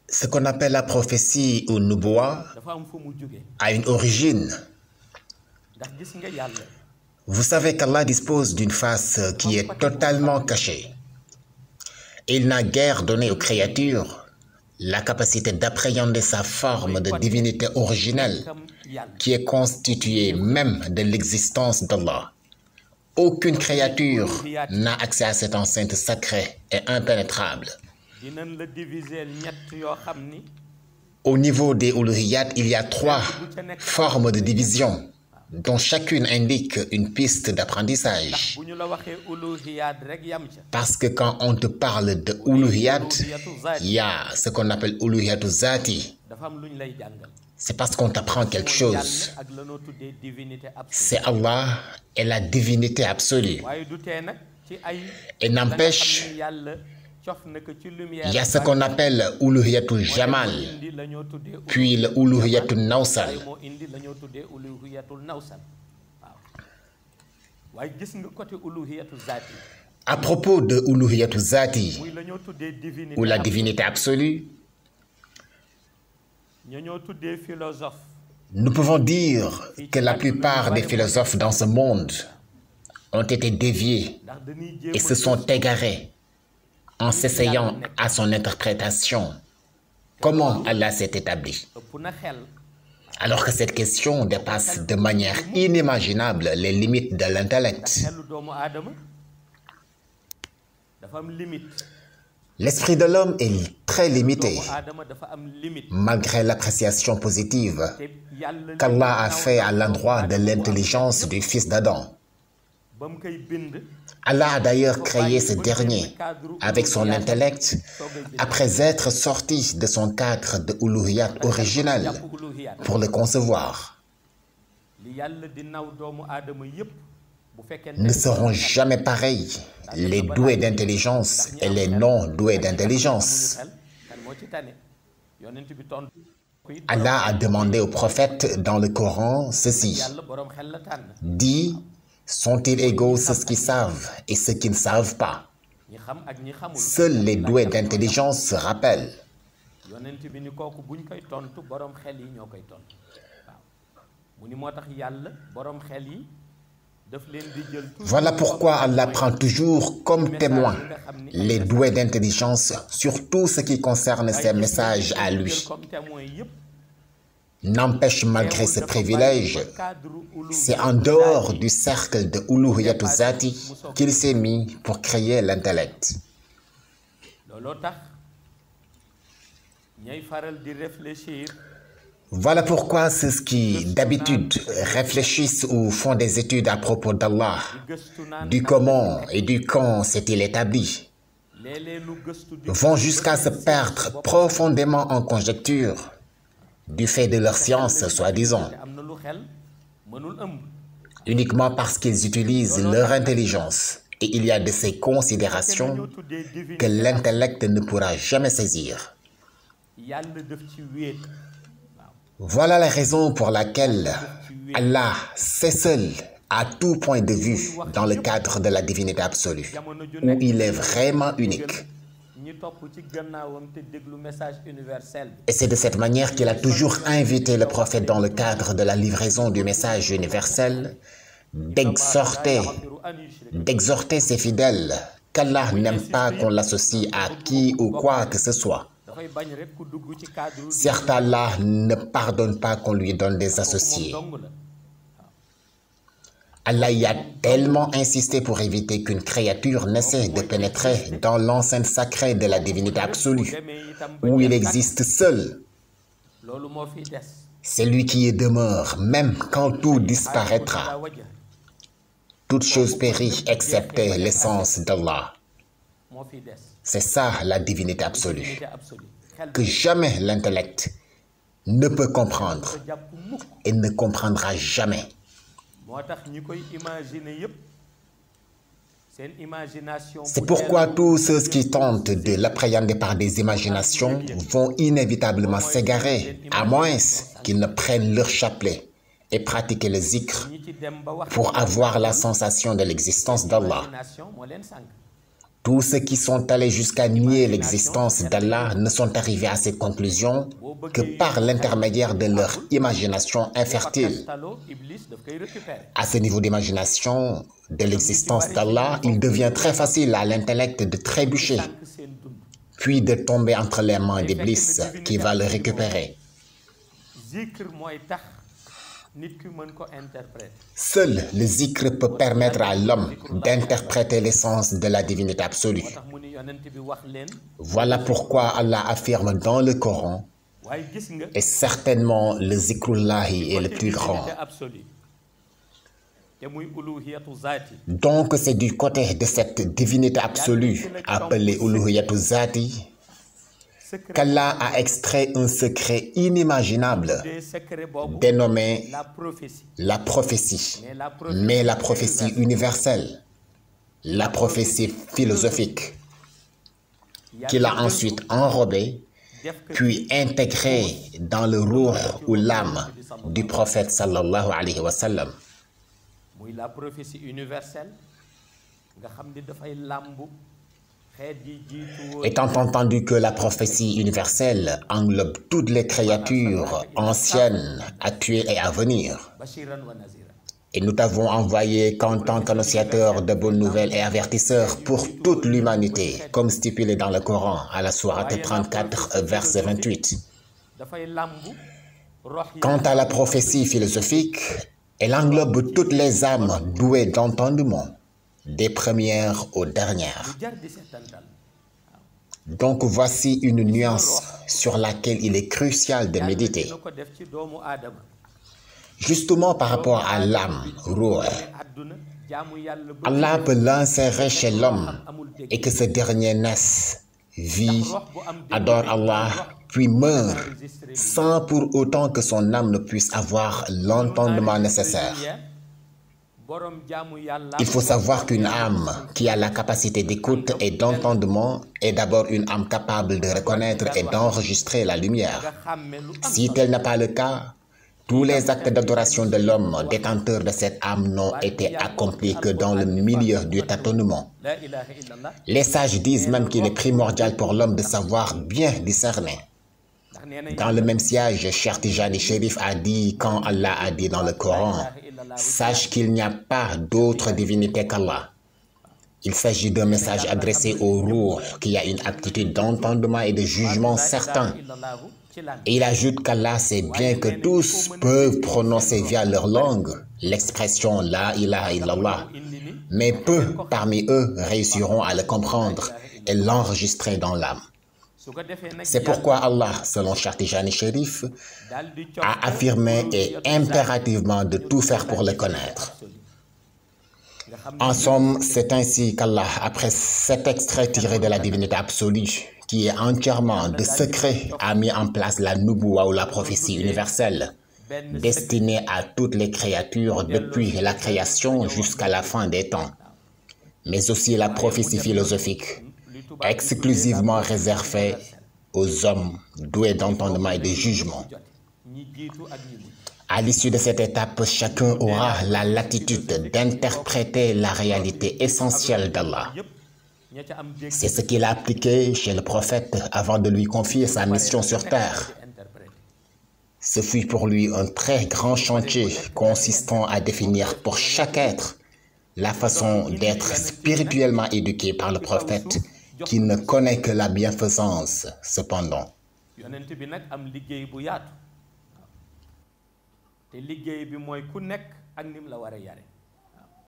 Ce qu'on appelle la prophétie ou nubuwa a une origine. Vous savez qu'Allah dispose d'une face qui est totalement cachée. Il n'a guère donné aux créatures la capacité d'appréhender sa forme de divinité originelle qui est constituée même de l'existence d'Allah. Aucune créature n'a accès à cette enceinte sacrée et impénétrable. Au niveau des uluhiyat, il y a 3 formes de division dont chacune indique une piste d'apprentissage. Parce que quand on te parle de uluhiyat, il y a ce qu'on appelle uluhiyatu zati. C'est parce qu'on t'apprend quelque chose. C'est Allah et la divinité absolue. Et n'empêche, il y a ce qu'on appelle uluhiyatul jamal, puis le uluhiyatul nawsal. À propos de uluhiyatul zati, ou la divinité absolue, nous pouvons dire que la plupart des philosophes dans ce monde ont été déviés et se sont égarés en s'essayant à son interprétation. Comment Allah s'est établi? Alors que cette question dépasse de manière inimaginable les limites de l'intellect. L'esprit de l'homme est très limité, malgré l'appréciation positive qu'Allah a fait à l'endroit de l'intelligence du fils d'Adam. Allah a d'ailleurs créé ce dernier avec son intellect après être sorti de son cadre de uluhiyat originel pour le concevoir. Ne seront jamais pareils les doués d'intelligence et les non doués d'intelligence. Allah a demandé aux prophètes dans le Coran ceci: dis, sont-ils égaux ceux qui savent et ceux qui ne savent pas? Seuls les doués d'intelligence se rappellent. Voilà pourquoi Allah prend toujours comme témoins les doués d'intelligence sur tout ce qui concerne ses messages à lui. N'empêche, malgré ce privilège, c'est en dehors du cercle de uluhiyatu zati qu'il s'est mis pour créer l'intellect. Voilà pourquoi ceux qui, d'habitude, réfléchissent ou font des études à propos d'Allah, du comment et du quand s'est-il établi, vont jusqu'à se perdre profondément en conjecture du fait de leur science, soi-disant, uniquement parce qu'ils utilisent leur intelligence. Et il y a de ces considérations que l'intellect ne pourra jamais saisir. Voilà la raison pour laquelle Allah, c'est seul, à tout point de vue, dans le cadre de la divinité absolue, où il est vraiment unique. Et c'est de cette manière qu'il a toujours invité le prophète dans le cadre de la livraison du message universel, d'exhorter ses fidèles qu'Allah n'aime pas qu'on l'associe à qui ou quoi que ce soit. Certes, Allah ne pardonne pas qu'on lui donne des associés. Allah y a tellement insisté pour éviter qu'une créature n'essaie de pénétrer dans l'enceinte sacrée de la divinité absolue, où il existe seul. C'est lui qui y demeure, même quand tout disparaîtra. Toute chose périt excepté l'essence d'Allah. C'est ça la divinité absolue, que jamais l'intellect ne peut comprendre et ne comprendra jamais. C'est pourquoi tous ceux qui tentent de l'appréhender par des imaginations vont inévitablement s'égarer, à moins qu'ils ne prennent leur chapelet et pratiquent le zikr pour avoir la sensation de l'existence d'Allah. Tous ceux qui sont allés jusqu'à nier l'existence d'Allah ne sont arrivés à cette conclusion que par l'intermédiaire de leur imagination infertile. À ce niveau d'imagination de l'existence d'Allah, il devient très facile à l'intellect de trébucher, puis de tomber entre les mains d'Iblis qui va le récupérer. Seul le zikr peut permettre à l'homme d'interpréter l'essence de la divinité absolue. Voilà pourquoi Allah affirme dans le Coran, et certainement le zikrullahi est le plus grand. Donc c'est du côté de cette divinité absolue, appelée uluhiyatu zati, qu'Allah a extrait un secret inimaginable dénommé la prophétie, mais la prophétie universelle, la prophétie philosophique, qu'il a ensuite enrobée, puis intégrée dans le ruh ou l'âme du prophète sallallahu alayhi wa sallam. La prophétie universelle, étant entendu que la prophétie universelle englobe toutes les créatures anciennes, actuelles et à venir. Et nous t'avons envoyé qu'en tant qu'annonciateur de bonnes nouvelles et avertisseur pour toute l'humanité, comme stipulé dans le Coran à la sourate 34, verset 28. Quant à la prophétie philosophique, elle englobe toutes les âmes douées d'entendement, des premières aux dernières. Donc voici une nuance sur laquelle il est crucial de méditer. Justement par rapport à l'âme, ruh, Allah peut l'insérer chez l'homme et que ce dernier naisse, vit, adore Allah, puis meurt, sans pour autant que son âme ne puisse avoir l'entendement nécessaire. Il faut savoir qu'une âme qui a la capacité d'écoute et d'entendement est d'abord une âme capable de reconnaître et d'enregistrer la lumière. Si tel n'est pas le cas, tous les actes d'adoration de l'homme détenteur de cette âme n'ont été accomplis que dans le milieu du tâtonnement. Les sages disent même qu'il est primordial pour l'homme de savoir bien discerner. Dans le même siège, Cheikh Tijani Chérif a dit, quand Allah a dit dans le Coran, « Sache qu'il n'y a pas d'autre divinité qu'Allah ». Il s'agit d'un message adressé au ruh qui a une aptitude d'entendement et de jugement certain. Et il ajoute qu'Allah sait bien que tous peuvent prononcer via leur langue l'expression « La ilaha illallah », mais peu parmi eux réussiront à le comprendre et l'enregistrer dans l'âme. C'est pourquoi Allah, selon Cheikh Tijani Chérif, a affirmé et impérativement de tout faire pour le connaître. En somme, c'est ainsi qu'Allah, après cet extrait tiré de la divinité absolue, qui est entièrement de secret, a mis en place la nubuwa ou la prophétie universelle, destinée à toutes les créatures depuis la création jusqu'à la fin des temps, mais aussi la prophétie philosophique, exclusivement réservée aux hommes doués d'entendement et de jugement. À l'issue de cette étape, chacun aura la latitude d'interpréter la réalité essentielle d'Allah. C'est ce qu'il a appliqué chez le prophète avant de lui confier sa mission sur terre. Ce fut pour lui un très grand chantier consistant à définir pour chaque être la façon d'être spirituellement éduqué par le prophète qui ne connaît que la bienfaisance cependant.